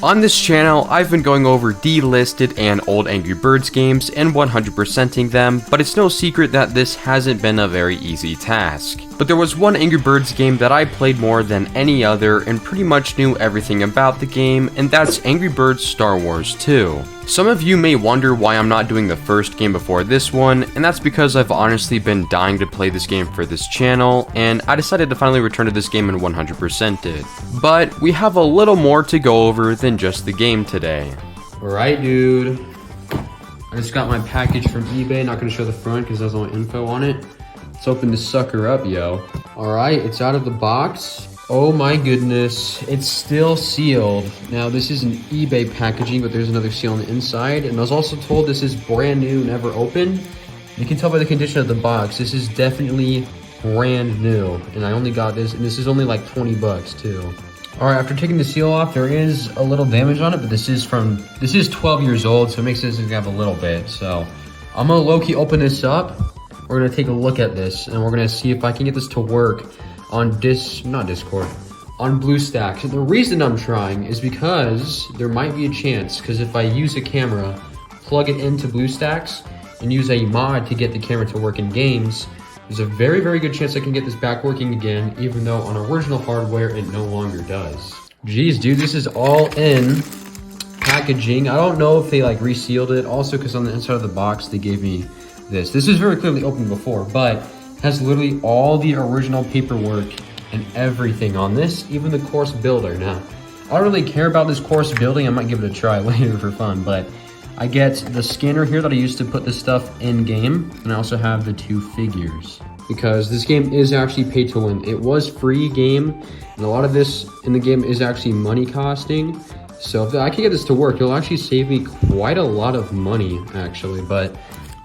On this channel, I've been going over delisted and old Angry Birds games and 100%ing them, but it's no secret that this hasn't been a very easy task. But there was one Angry Birds game that I played more than any other and pretty much knew everything about the game, and that's Angry Birds Star Wars 2. Some of you may wonder why I'm not doing the first game before this one, and that's because I've honestly been dying to play this game for this channel, and I decided to finally return to this game and 100% it. But we have a little more to go over than just the game today. Alright, dude. I just got my package from eBay, not gonna show the front because there's no info on it. Let's open this sucker up, yo. Alright, it's out of the box. Oh my goodness, it's still sealed. Now this is an eBay packaging, but there's another seal on the inside. And I was also told this is brand new, never opened. You can tell by the condition of the box, this is definitely brand new. And I only got this, and this is only like 20 bucks too. Alright, after taking the seal off, there is a little damage on it, but this is 12 years old, so it makes this have a little bit. So I'm gonna low-key open this up. We're gonna take a look at this, and we're gonna see if I can get this to work on on BlueStacks. And the reason I'm trying is because there might be a chance, because if I use a camera, plug it into BlueStacks, and use a mod to get the camera to work in games, there's a very, very good chance I can get this back working again, even though on original hardware it no longer does. Jeez, dude, this is all in packaging. I don't know if they like resealed it. Also, because on the inside of the box, they gave me this. This is very clearly open before, but has literally all the original paperwork and everything on this, even the course builder. Now, I don't really care about this course building. I might give it a try later for fun, but I get the scanner here that I used to put this stuff in game, and I also have the 2 figures. Because this game is actually pay to win. It was free game, and a lot of this in the game is actually money costing. So if I can get this to work, it'll actually save me quite a lot of money, actually. But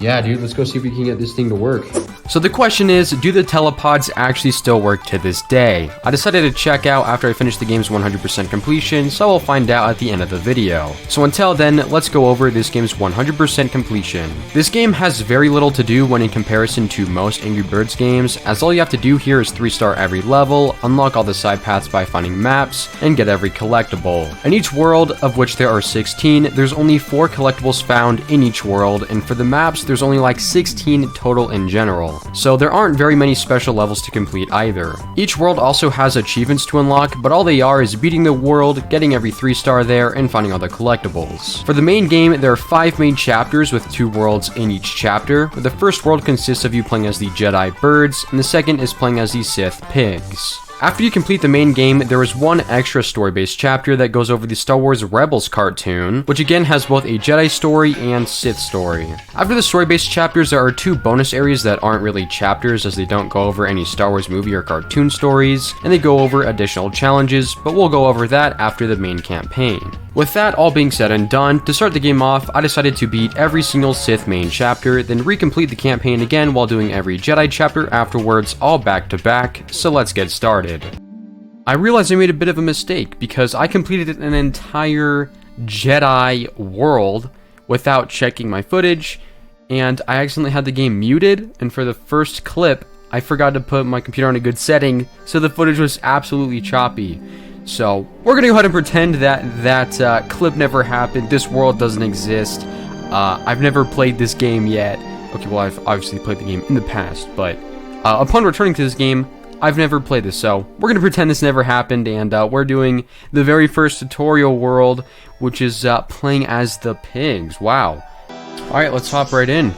yeah, dude, let's go see if we can get this thing to work. So the question is, do the telepods actually still work to this day? I decided to check out after I finished the game's 100% completion, so we'll find out at the end of the video. So until then, let's go over this game's 100% completion. This game has very little to do when in comparison to most Angry Birds games, as all you have to do here is 3-star every level, unlock all the side paths by finding maps, and get every collectible. In each world, of which there are 16, there's only 4 collectibles found in each world, and for the maps, there's only like 16 total in general. So there aren't very many special levels to complete either. Each world also has achievements to unlock, but all they are is beating the world, getting every 3-star there, and finding all the collectibles. For the main game, there are 5 main chapters with 2 worlds in each chapter. The first world consists of you playing as the Jedi birds, and the second is playing as the Sith pigs. After you complete the main game, there is one extra story-based chapter that goes over the Star Wars Rebels cartoon, which again has both a Jedi story and Sith story. After the story-based chapters, there are 2 bonus areas that aren't really chapters, as they don't go over any Star Wars movie or cartoon stories, and they go over additional challenges, but we'll go over that after the main campaign. With that all being said and done, to start the game off, I decided to beat every single Sith main chapter, then recomplete the campaign again while doing every Jedi chapter afterwards, all back to back, so let's get started. I realized I made a bit of a mistake because I completed an entire Jedi world without checking my footage, and I accidentally had the game muted, and for the first clip, I forgot to put my computer on a good setting, so the footage was absolutely choppy. So we're gonna go ahead and pretend that that clip never happened. This world doesn't exist. I've never played this game yet. Okay, well, I've obviously played the game in the past, but upon returning to this game, I've never played this, so we're gonna pretend this never happened, and we're doing the very first tutorial world, which is playing as the pigs. Wow. Alright, let's hop right in.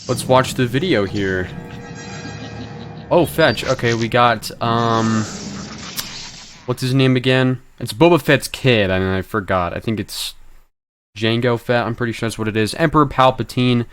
Let's watch the video here. Oh, fetch. Okay, we got, what's his name again? It's Boba Fett's kid. I mean, I forgot. I think it's Jango Fett. I'm pretty sure that's what it is. Emperor Palpatine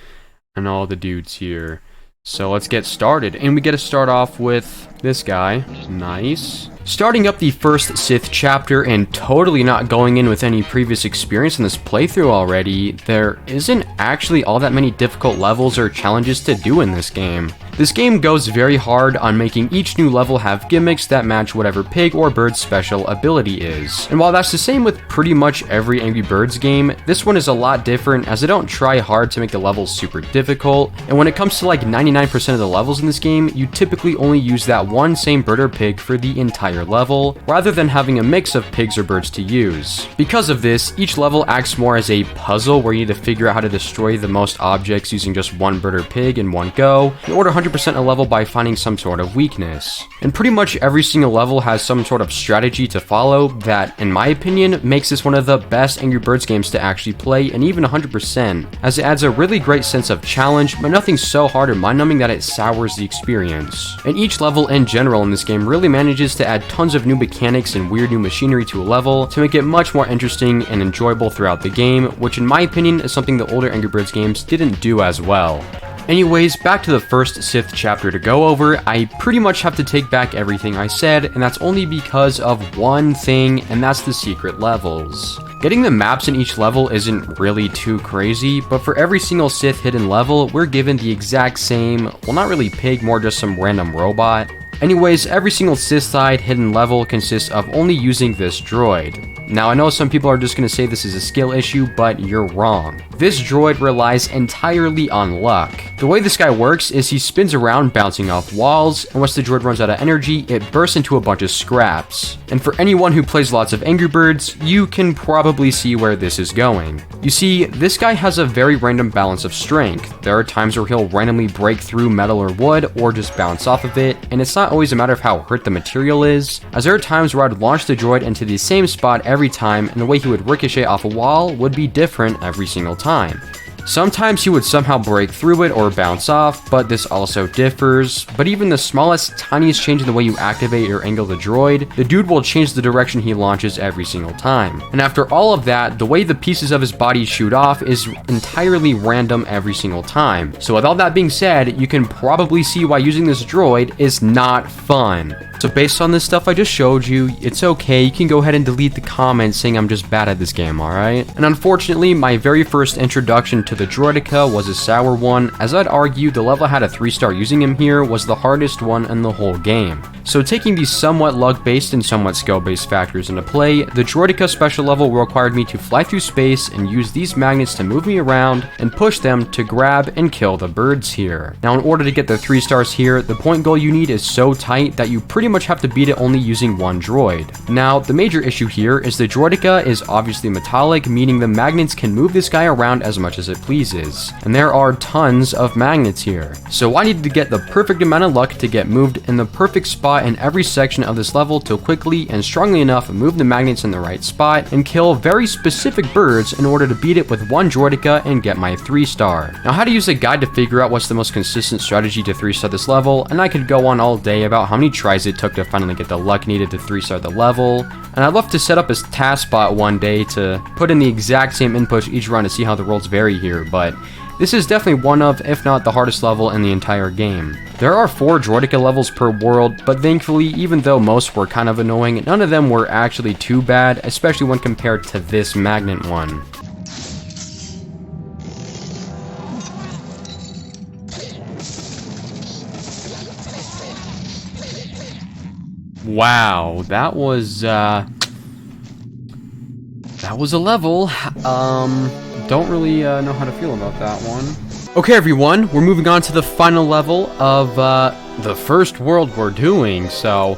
and all the dudes here. So let's get started. And we get to start off with this guy. Nice. Starting up the first Sith chapter and totally not going in with any previous experience in this playthrough already, there isn't actually all that many difficult levels or challenges to do in this game. This game goes very hard on making each new level have gimmicks that match whatever pig or bird's special ability is. And while that's the same with pretty much every Angry Birds game, this one is a lot different as they don't try hard to make the levels super difficult, and when it comes to like 99% of the levels in this game, you typically only use that one same bird or pig for the entire level, rather than having a mix of pigs or birds to use. Because of this, each level acts more as a puzzle where you need to figure out how to destroy the most objects using just one bird or pig in one go, in order 100% a level by finding some sort of weakness. And pretty much every single level has some sort of strategy to follow that, in my opinion, makes this one of the best Angry Birds games to actually play, and even 100%, as it adds a really great sense of challenge, but nothing so hard or mind-numbing that it sours the experience. And each level in general in this game really manages to add tons of new mechanics and weird new machinery to a level to make it much more interesting and enjoyable throughout the game, which in my opinion is something the older Angry Birds games didn't do as well. Anyways, back to the first Sith chapter to go over. I pretty much have to take back everything I said, and that's only because of one thing, and that's the secret levels. Getting the maps in each level isn't really too crazy, but for every single Sith hidden level, we're given the exact same, well, not really pig, more just some random robot. Anyways, every single Sith side hidden level consists of only using this droid. Now, I know some people are just going to say this is a skill issue, but you're wrong. This droid relies entirely on luck. The way this guy works is he spins around bouncing off walls, and once the droid runs out of energy, it bursts into a bunch of scraps. And for anyone who plays lots of Angry Birds, you can probably see where this is going. You see, this guy has a very random balance of strength. There are times where he'll randomly break through metal or wood, or just bounce off of it, and it's not always a matter of how hurt the material is, as there are times where I'd launch the droid into the same spot every time, and the way he would ricochet off a wall would be different every single time. Sometimes he would somehow break through it or bounce off, but this also differs. But even the smallest, tiniest change in the way you activate or angle the droid, the dude will change the direction he launches every single time. And after all of that, the way the pieces of his body shoot off is entirely random every single time. So with all that being said, you can probably see why using this droid is not fun. So based on this stuff I just showed you, it's okay, you can go ahead and delete the comments saying I'm just bad at this game, alright? And unfortunately, my very first introduction to the Droidica was a sour one, as I'd argue the level I had a 3-star using him here was the hardest one in the whole game. So taking these somewhat luck-based and somewhat skill-based factors into play, the Droidica special level required me to fly through space and use these magnets to move me around and push them to grab and kill the birds here. Now in order to get the 3 stars here, the point goal you need is so tight that you pretty much have to beat it only using one droid. Now the major issue here is the Droidica is obviously metallic, meaning the magnets can move this guy around as much as it pleases. And there are tons of magnets here. So I needed to get the perfect amount of luck to get moved in the perfect spot in every section of this level to quickly and strongly enough move the magnets in the right spot and kill very specific birds in order to beat it with one Droidica and get my 3-star. Now how to use a guide to figure out what's the most consistent strategy to 3-star this level, and I could go on all day about how many tries it took to finally get the luck needed to 3-star the level, and I'd love to set up a task bot one day to put in the exact same inputs each run to see how the rolls vary here, but this is definitely one of, if not the hardest level in the entire game. There are 4 Droidica levels per world, but thankfully, even though most were kind of annoying, none of them were actually too bad, especially when compared to this magnet one. Wow, that was a level. Don't really know how to feel about that one. Okay, everyone, we're moving on to the final level of the first world we're doing. So,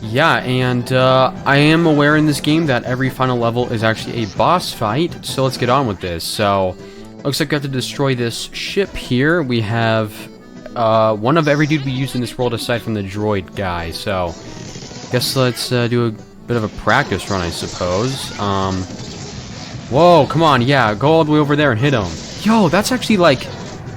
yeah, and I am aware in this game that every final level is actually a boss fight. So let's get on with this. So, looks like we have to destroy this ship here. We have one of every dude we use in this world aside from the droid guy. So, guess let's do a bit of a practice run, I suppose. Whoa, come on, yeah, go all the way over there and hit him. Yo, that's actually, like,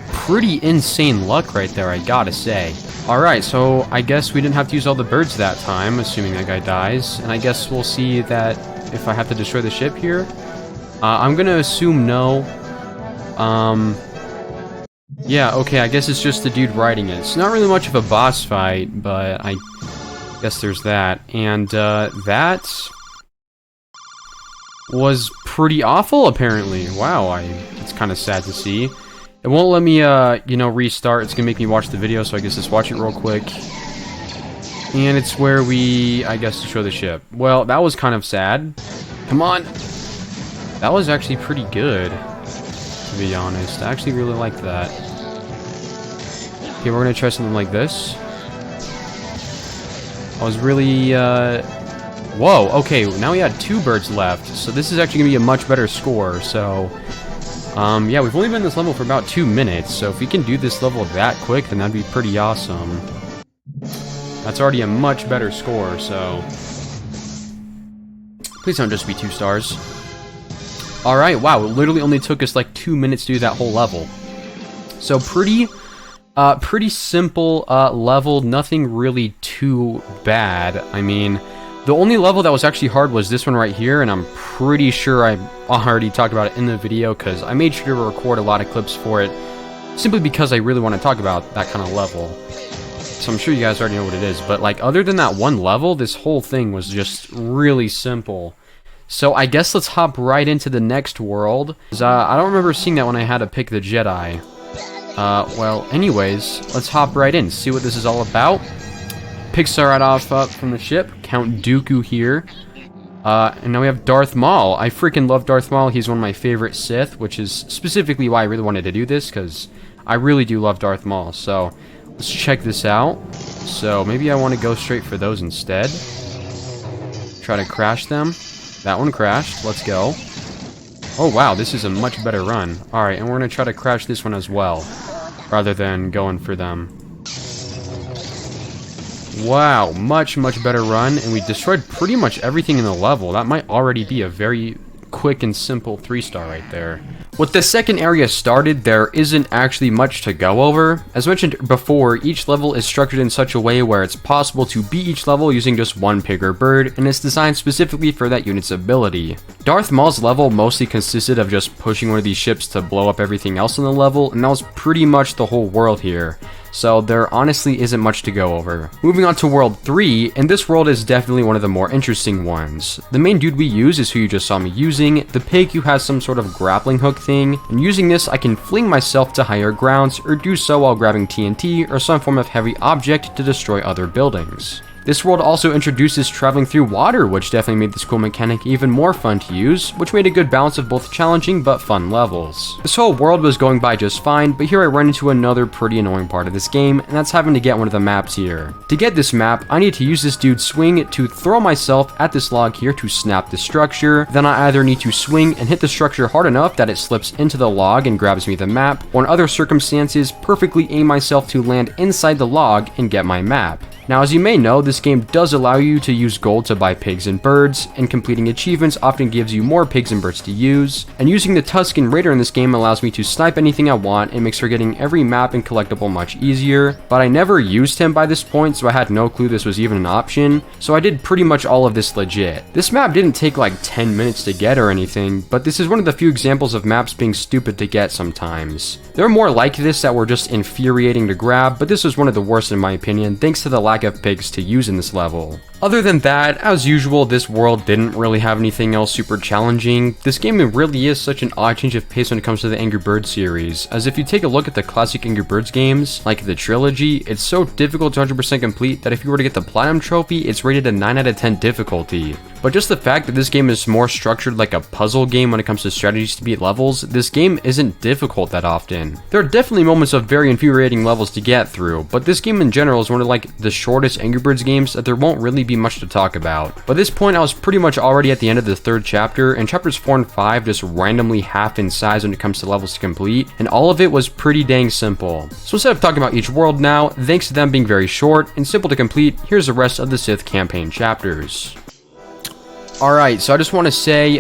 pretty insane luck right there, I gotta say. Alright, so I guess we didn't have to use all the birds that time, assuming that guy dies. And I guess we'll see that if I have to destroy the ship here. I'm gonna assume no. Yeah, okay, I guess it's just the dude riding it. It's not really much of a boss fight, but I guess there's that. And, that was pretty awful, apparently. Wow, it's kind of sad to see. It won't let me, you know, restart. It's gonna make me watch the video, so I guess let's watch it real quick. And it's where we, I guess, show the ship. Well, that was kind of sad. Come on. That was actually pretty good, to be honest. I actually really liked that. Okay, we're gonna try something like this. I was really, whoa, okay, now we had 2 birds left, so this is actually gonna be a much better score, so... yeah, we've only been in this level for about 2 minutes, so if we can do this level that quick, then that'd be pretty awesome. That's already a much better score, so... Please don't just be 2 stars. Alright, wow, it literally only took us like 2 minutes to do that whole level. So pretty simple level, nothing really too bad. I mean, the only level that was actually hard was this one right here, and I'm pretty sure I already talked about it in the video, because I made sure to record a lot of clips for it, simply because I really want to talk about that kind of level. So I'm sure you guys already know what it is, but like, other than that one level, this whole thing was just really simple. So I guess let's hop right into the next world. I don't remember seeing that when I had to pick the Jedi. Well, anyways, let's hop right in, see what this is all about. Pixar right off up from the ship, Count Dooku here. And now we have Darth Maul. I freaking love Darth Maul. He's one of my favorite Sith, which is specifically why I really wanted to do this, because I really do love Darth Maul. So, let's check this out. So, maybe I want to go straight for those instead. Try to crash them. That one crashed. Let's go. Oh, wow, this is a much better run. Alright, and we're going to try to crash this one as well, rather than going for them. Wow, much better run, and we destroyed pretty much everything in the level. That might already be a very quick and simple 3-star right there. With the second area started, there isn't actually much to go over. As mentioned before, each level is structured in such a way where it's possible to beat each level using just one pig or bird, and it's designed specifically for that unit's ability. Darth Maul's level mostly consisted of just pushing one of these ships to blow up everything else in the level, and that was pretty much the whole world here. So there honestly isn't much to go over. Moving on to World 3, and this world is definitely one of the more interesting ones. The main dude we use is who you just saw me using, the pig who has some sort of grappling hook thing, and using this I can fling myself to higher grounds or do so while grabbing TNT or some form of heavy object to destroy other buildings. This world also introduces traveling through water, which definitely made this cool mechanic even more fun to use, which made a good balance of both challenging but fun levels. This whole world was going by just fine, but here I run into another pretty annoying part of this game, and that's having to get one of the maps here. To get this map, I need to use this dude's swing to throw myself at this log here to snap the structure, then I either need to swing and hit the structure hard enough that it slips into the log and grabs me the map, or in other circumstances, perfectly aim myself to land inside the log and get my map. Now, as you may know, this game does allow you to use gold to buy pigs and birds, and completing achievements often gives you more pigs and birds to use, and using the Tusken Raider in this game allows me to snipe anything I want and makes for getting every map and collectible much easier, but I never used him by this point, so I had no clue this was even an option, so I did pretty much all of this legit. This map didn't take like 10 minutes to get or anything, but this is one of the few examples of maps being stupid to get sometimes. There are more like this that were just infuriating to grab, but this was one of the worst in my opinion, thanks to the lack of pigs to use in this level. Other than that, as usual, this world didn't really have anything else super challenging. This game really is such an odd change of pace when it comes to the Angry Birds series, as if you take a look at the classic Angry Birds games, like the trilogy, it's so difficult to 100% complete that if you were to get the Platinum Trophy, it's rated a 9 out of 10 difficulty. But just the fact that this game is more structured like a puzzle game when it comes to strategies to beat levels, this game isn't difficult that often. There are definitely moments of very infuriating levels to get through, but this game in general is one of like the shortest Angry Birds games that there won't really be much to talk about. By this point, I was pretty much already at the end of the 3rd chapter, and chapters 4 and 5 just randomly half in size when it comes to levels to complete, and all of it was pretty dang simple. So instead of talking about each world now, thanks to them being very short and simple to complete, here's the rest of the Sith campaign chapters. Alright, so I just want to say,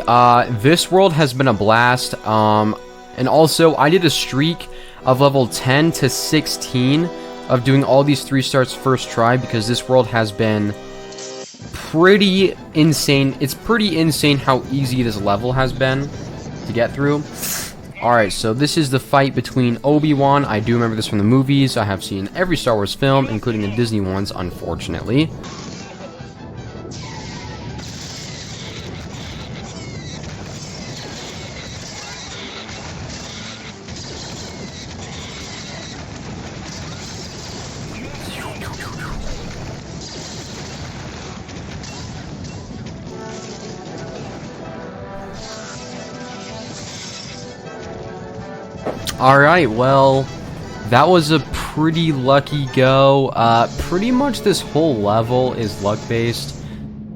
this world has been a blast, and also I did a streak of level 10 to 16 of doing all these 3 stars first try, because this world has been pretty insane. It's pretty insane how easy this level has been to get through. Alright, so this is the fight between Obi-Wan. I do remember this from the movies. I have seen every Star Wars film, including the Disney ones, unfortunately. Alright, well, that was a pretty lucky go. Pretty much this whole level is luck-based.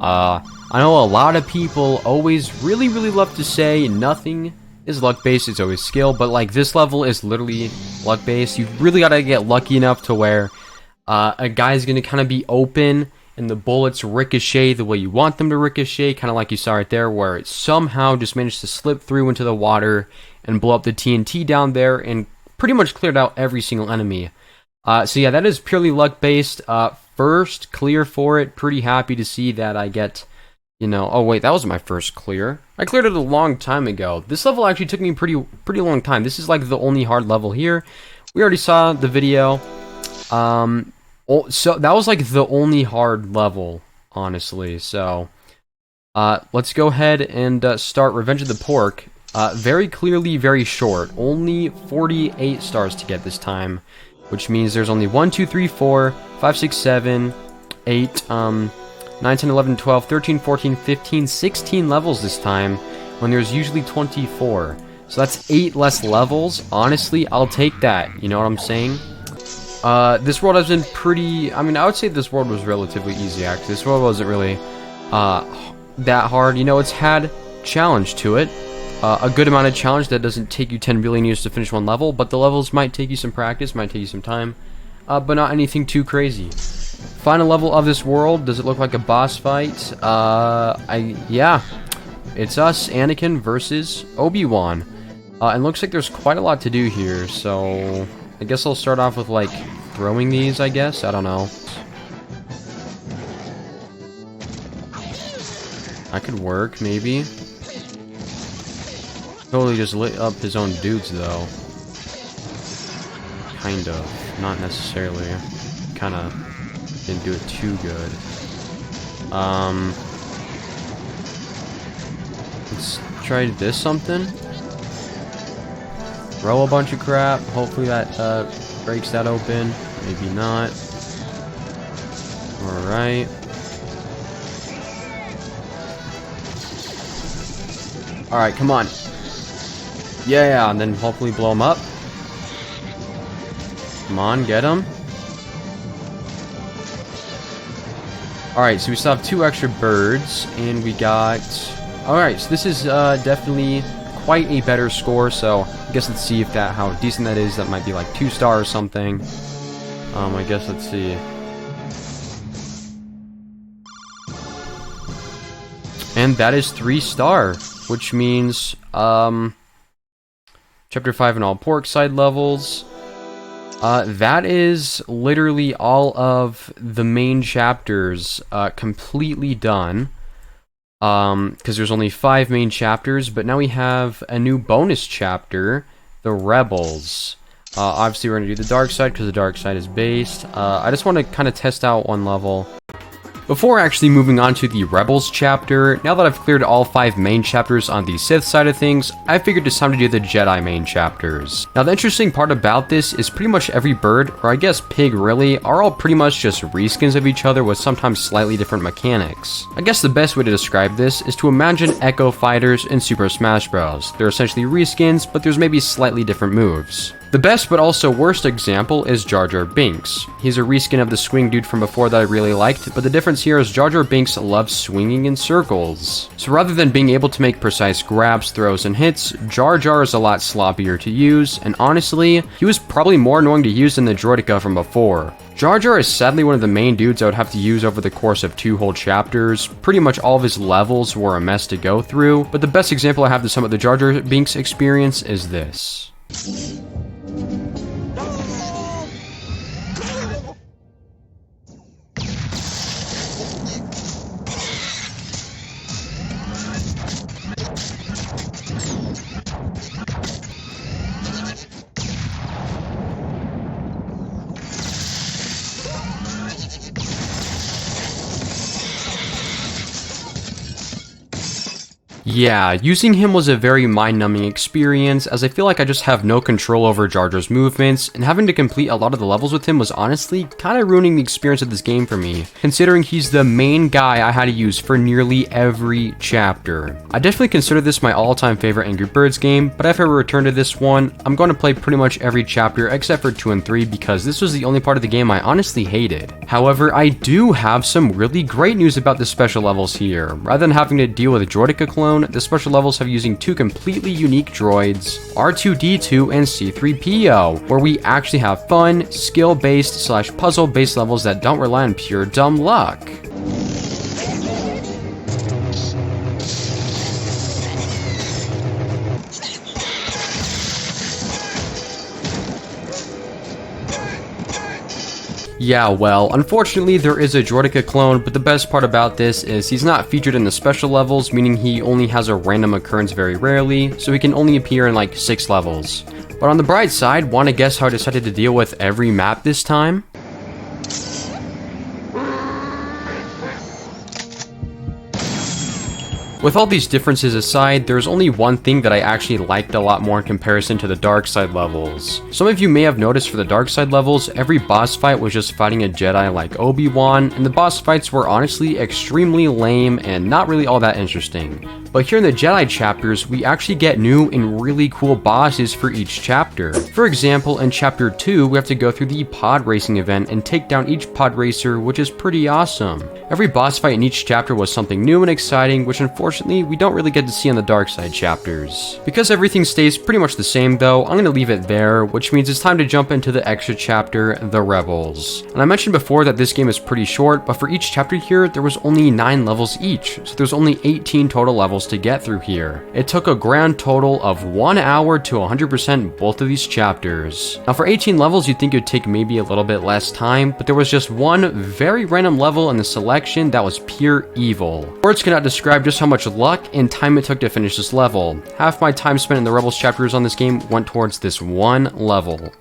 I know a lot of people always really love to say nothing is luck-based, it's always skill, but like this level is literally luck-based. You really gotta get lucky enough to where a guy's gonna kind of be open and the bullets ricochet the way you want them to ricochet, kind of like you saw right there, where it somehow just managed to slip through into the water and blow up the TNT down there and pretty much cleared out every single enemy. So yeah, that is purely luck-based. First clear for it. Pretty happy to see that I get, you know... Oh wait, that was my first clear. I cleared it a long time ago. This level actually took me pretty long time. This is like the only hard level here. We already saw the video. So that was like the only hard level, honestly. So let's go ahead and start Revenge of the Pork. Very clearly very short. Only 48 stars to get this time, which means there's only 1, 2, 3, 4, 5, 6, 7, 8, 9, 10, 11, 12, 13, 14, 15, 16 levels this time, when there's usually 24. So that's 8 less levels. Honestly, I'll take that. You know what I'm saying? This world has been pretty... I mean, I would say this world was relatively easy, actually. This world wasn't really that hard. You know, it's had challenge to it. A good amount of challenge that doesn't take you 10 billion years to finish one level, but the levels might take you some practice, might take you some time, but not anything too crazy. Final level of this world. Does it look like a boss fight? Yeah. It's us, Anakin versus Obi-Wan. And looks like there's quite a lot to do here, so... I guess I'll start off with, like, throwing these, I guess? I don't know. That could work, maybe. Totally just lit up his own dudes, though. Kind of. Not necessarily. Kind of didn't do it too good. Let's try this something. Throw a bunch of crap. Hopefully that breaks that open. Maybe not. Alright. Alright, come on. Yeah, and then hopefully blow him up. Come on, get him. Alright, so we still have 2 extra birds, and we got... Alright, so this is definitely quite a better score, so I guess let's see if that, how decent that is. That might be like 2 star or something. I guess let's see. And that is 3 star, which means, Chapter 5 and all pork side levels. That is literally all of the main chapters completely done. Because there's only 5 main chapters, but now we have a new bonus chapter, the Rebels. Obviously we're going to do the dark side because the dark side is based. I just want to kind of test out one level. Before actually moving on to the Rebels chapter, now that I've cleared all 5 main chapters on the Sith side of things, I figured it's time to do the Jedi main chapters. Now the interesting part about this is pretty much every bird, or I guess pig really, are all pretty much just reskins of each other with sometimes slightly different mechanics. I guess the best way to describe this is to imagine Echo Fighters in Super Smash Bros. They're essentially reskins, but there's maybe slightly different moves. The best but also worst example is Jar Jar Binks. He's a reskin of the swing dude from before that I really liked, but the difference here is Jar Jar Binks loves swinging in circles. So rather than being able to make precise grabs, throws, and hits, Jar Jar is a lot sloppier to use, and honestly, he was probably more annoying to use than the Droidica from before. Jar Jar is sadly one of the main dudes I would have to use over the course of 2 whole chapters. Pretty much all of his levels were a mess to go through, but the best example I have to sum up the Jar Jar Binks experience is this. Yeah, using him was a very mind-numbing experience, as I feel like I just have no control over Jar Jar's movements, and having to complete a lot of the levels with him was honestly kind of ruining the experience of this game for me, considering he's the main guy I had to use for nearly every chapter. I definitely consider this my all-time favorite Angry Birds game, but if I return to this one, I'm going to play pretty much every chapter except for 2 and 3 because this was the only part of the game I honestly hated. However, I do have some really great news about the special levels here. Rather than having to deal with a Droidica clone, the special levels have using 2 completely unique droids, R2-D2 and C-3PO, where we actually have fun, skill-based / puzzle-based levels that don't rely on pure dumb luck. Yeah, well, unfortunately there is a Droidica clone, but the best part about this is he's not featured in the special levels, meaning he only has a random occurrence very rarely, so he can only appear in like 6 levels. But on the bright side, wanna guess how I decided to deal with every map this time? With all these differences aside, there's only one thing that I actually liked a lot more in comparison to the dark side levels. Some of you may have noticed for the dark side levels, every boss fight was just fighting a Jedi like Obi-Wan, and the boss fights were honestly extremely lame and not really all that interesting. But here in the Jedi chapters, we actually get new and really cool bosses for each chapter. For example, in chapter 2, we have to go through the pod racing event and take down each pod racer, which is pretty awesome. Every boss fight in each chapter was something new and exciting, which unfortunately we don't really get to see on the dark side chapters. Because everything stays pretty much the same though, I'm gonna leave it there, which means it's time to jump into the extra chapter, The Rebels. And I mentioned before that this game is pretty short, but for each chapter here, there was only 9 levels each, so there's only 18 total levels to get through here. It took a grand total of 1 hour to 100% both of these chapters. Now for 18 levels, you'd think it would take maybe a little bit less time, but there was just one very random level in the selection that was pure evil. Words cannot describe just how much luck and time it took to finish this level. Half my time spent in the Rebels chapters on this game went towards this one level.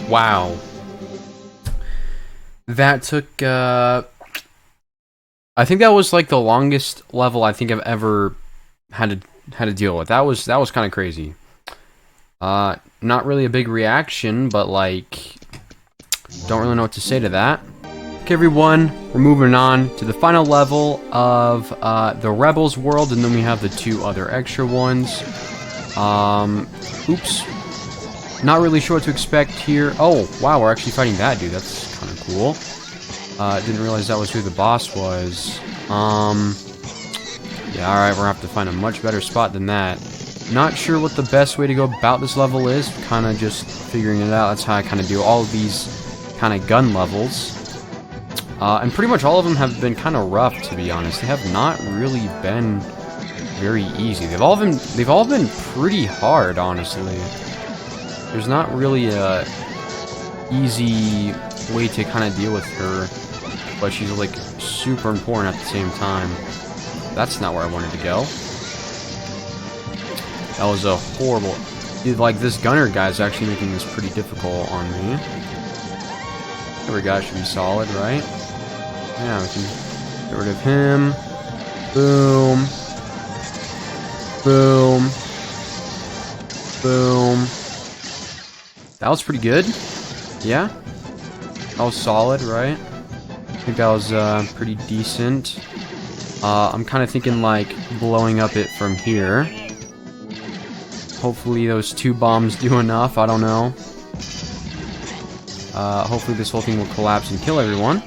Wow. That took, I think that was like the longest level I think I've ever had to deal with. That was kind of crazy. Not really a big reaction, but like, don't really know what to say to that. Okay, everyone, we're moving on to the final level of the Rebels world, and then we have the 2 other extra ones. Oops. Not really sure what to expect here. Oh, wow, we're actually fighting that dude. That's kind of cool. Didn't realize that was who the boss was. Yeah, alright, we're gonna have to find a much better spot than that. Not sure what the best way to go about this level is. Kind of just figuring it out. That's how I kind of do all of these kind of gun levels. And pretty much all of them have been kind of rough, to be honest. They have not really been very easy. They've all been pretty hard, honestly. There's not really a easy way to kind of deal with her, but she's like super important at the same time. That's not where I wanted to go. That was a horrible... Dude, like, this gunner guy's actually making this pretty difficult on me. There we go, should be solid, right? Yeah, we can get rid of him. Boom. Boom. Boom. That was pretty good. Yeah. That was solid, right? I think that was pretty decent. I'm kind of thinking like blowing up it from here. Hopefully those 2 bombs do enough. I don't know. Hopefully this whole thing will collapse and kill everyone.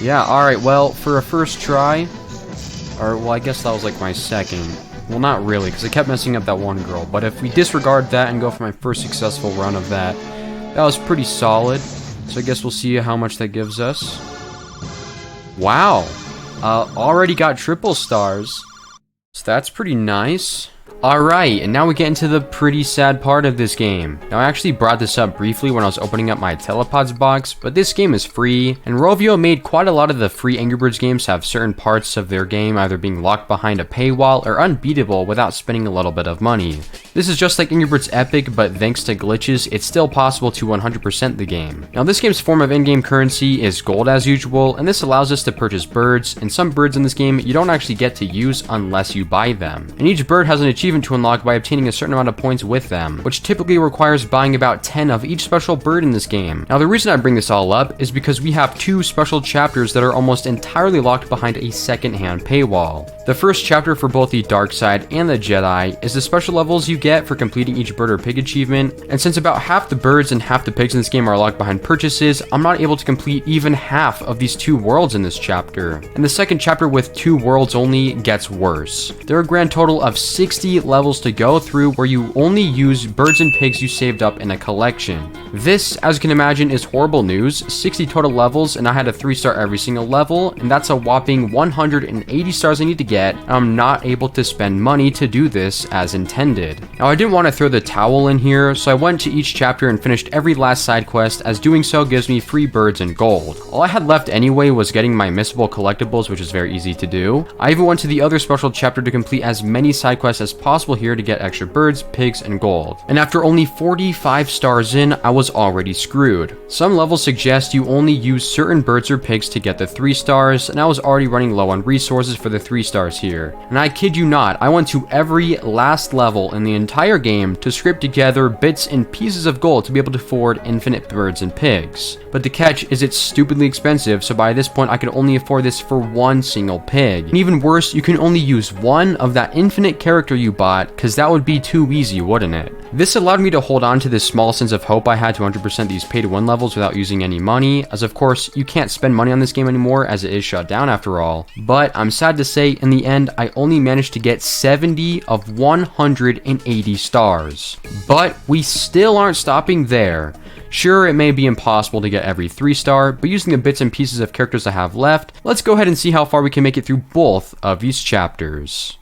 Yeah, alright, well, for a first try, or, well, I guess that was like my second. Well, not really, because I kept messing up that one girl, but if we disregard that and go for my first successful run of that, that was pretty solid. So I guess we'll see how much that gives us. Wow! Already got triple stars. So that's pretty nice. Alright, and now we get into the pretty sad part of this game. Now, I actually brought this up briefly when I was opening up my Telepods box, but this game is free, and Rovio made quite a lot of the free Angry Birds games have certain parts of their game either being locked behind a paywall or unbeatable without spending a little bit of money. This is just like Angry Birds Epic, but thanks to glitches, it's still possible to 100% the game. Now, this game's form of in-game currency is gold as usual, and this allows us to purchase birds, and some birds in this game you don't actually get to use unless you buy them. And each bird has an achievement to unlock by obtaining a certain amount of points with them, which typically requires buying about 10 of each special bird in this game. Now, the reason I bring this all up is because we have two special chapters that are almost entirely locked behind a second-hand paywall. The first chapter for both the dark side and the Jedi is the special levels you get for completing each bird or pig achievement, and since about half the birds and half the pigs in this game are locked behind purchases, I'm not able to complete even half of these two worlds in this chapter. And the second chapter with 2 worlds only gets worse. There are a grand total of 60 levels to go through where you only use birds and pigs you saved up in a collection. This, as you can imagine, is horrible news. 60 total levels, and I had a 3-star every single level, and that's a whopping 180 stars I need to get, and I'm not able to spend money to do this as intended. Now, I didn't want to throw the towel in here, so I went to each chapter and finished every last side quest, as doing so gives me free birds and gold. All I had left anyway was getting my missable collectibles, which is very easy to do. I even went to the other special chapter to complete as many side quests as possible here to get extra birds, pigs, and gold. And after only 45 stars in, I was already screwed. Some levels suggest you only use certain birds or pigs to get the 3 stars, and I was already running low on resources for the 3 stars here. And I kid you not, I went to every last level in the entire game to scrape together bits and pieces of gold to be able to afford infinite birds and pigs. But the catch is it's stupidly expensive, so by this point I could only afford this for one single pig. And even worse, you can only use one of that infinite character you bought, because that would be too easy, wouldn't it? This allowed me to hold on to this small sense of hope I had to 100% these pay-to-win levels without using any money, as of course you can't spend money on this game anymore as it is shut down after all. But I'm sad to say, in the end, I only managed to get 70 of 180 stars. But we still aren't stopping there. Sure, it may be impossible to get every 3-star, but using the bits and pieces of characters I have left, let's go ahead and see how far we can make it through both of these chapters.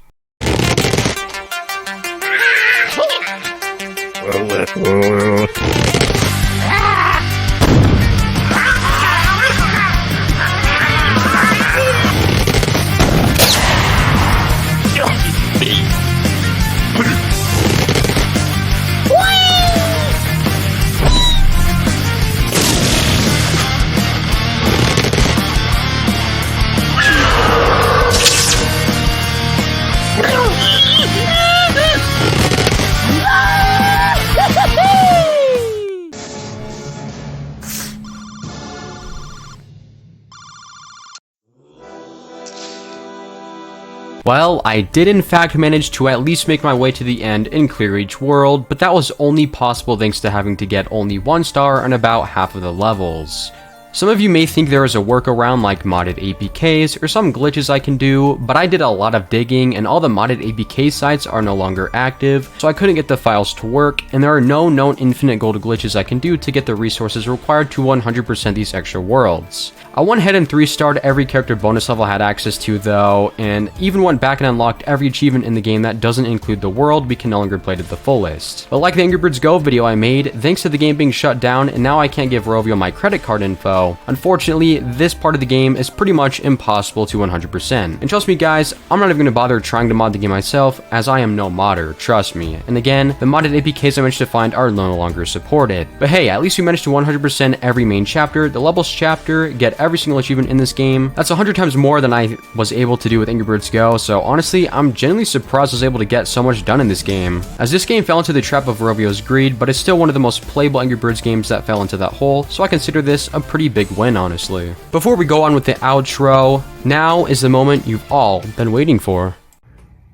Well, I did in fact manage to at least make my way to the end and clear each world, but that was only possible thanks to having to get only 1 star on about half of the levels. Some of you may think there is a workaround like modded APKs or some glitches I can do, but I did a lot of digging and all the modded APK sites are no longer active, so I couldn't get the files to work, and there are no known infinite gold glitches I can do to get the resources required to 100% these extra worlds. I went ahead and 3-starred every character bonus level I had access to though, and even went back and unlocked every achievement in the game that doesn't include the world we can no longer play to the fullest. But like the Angry Birds Go video I made, thanks to the game being shut down and now I can't give Rovio my credit card info, unfortunately this part of the game is pretty much impossible to 100%. And trust me guys, I'm not even going to bother trying to mod the game myself, as I am no modder, trust me. And again, the modded APKs I managed to find are no longer supported. But hey, at least we managed to 100% every main chapter, the levels chapter, get every single achievement in this game. That's 100 times more than I was able to do with Angry Birds Go, so honestly, I'm genuinely surprised I was able to get so much done in this game. As this game fell into the trap of Rovio's greed, but it's still one of the most playable Angry Birds games that fell into that hole, so I consider this a pretty big win, honestly. Before we go on with the outro, now is the moment you've all been waiting for.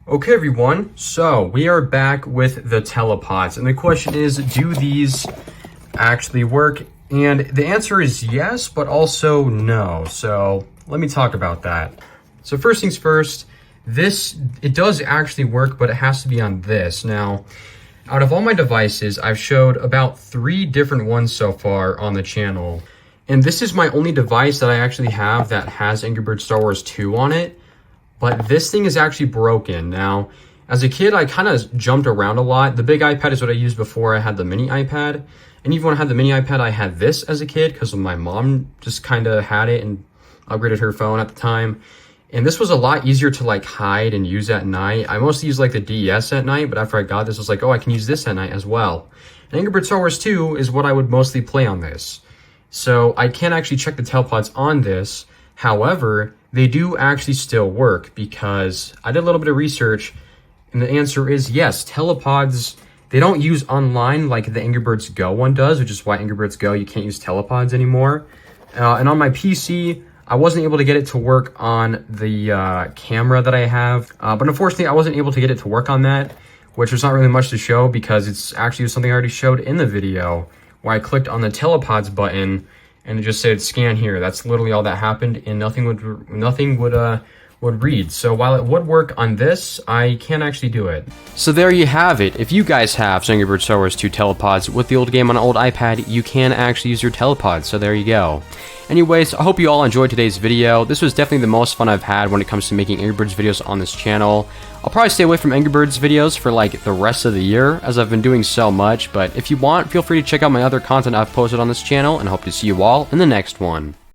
Okay everyone, so we are back with the Telepods, and the question is, do these actually work And the answer is yes, but also no. So let me talk about that. So first things first, it does actually work, but it has to be on this. Now, out of all my devices, I've showed about 3 different ones so far on the channel. And this is my only device that I actually have that has Angry Birds Star Wars 2 on it. But this thing is actually broken. Now, as a kid, I kind of jumped around a lot. The big iPad is what I used before I had the mini iPad. And even when I had the mini iPad, I had this as a kid because my mom just kind of had it and upgraded her phone at the time. And this was a lot easier to like hide and use at night. I mostly use like the DS at night, but after I got this, I was like, oh, I can use this at night as well. And Angry Birds Star Wars 2 is what I would mostly play on this. So I can't actually check the telepods on this. However, they do actually still work because I did a little bit of research and the answer is yes, telepods, they don't use online like the Angry Birds Go one does, which is why Angry Birds Go, you can't use telepods anymore. And on my PC, I wasn't able to get it to work on the camera that I have. But unfortunately, I wasn't able to get it to work on that, which was not really much to show because it's actually something I already showed in the video where I clicked on the telepods button and it just said scan here. That's literally all that happened and nothing would read. So while it would work on this, I can't actually do it. So there you have it. If you guys have Angry Birds Star Wars 2 telepods with the old game on an old iPad, you can actually use your telepods. So there you go. Anyways, I hope you all enjoyed today's video. This was definitely the most fun I've had when it comes to making Angry Birds videos on this channel. I'll probably stay away from Angry Birds videos for like the rest of the year as I've been doing so much, but if you want, feel free to check out my other content I've posted on this channel and I hope to see you all in the next one.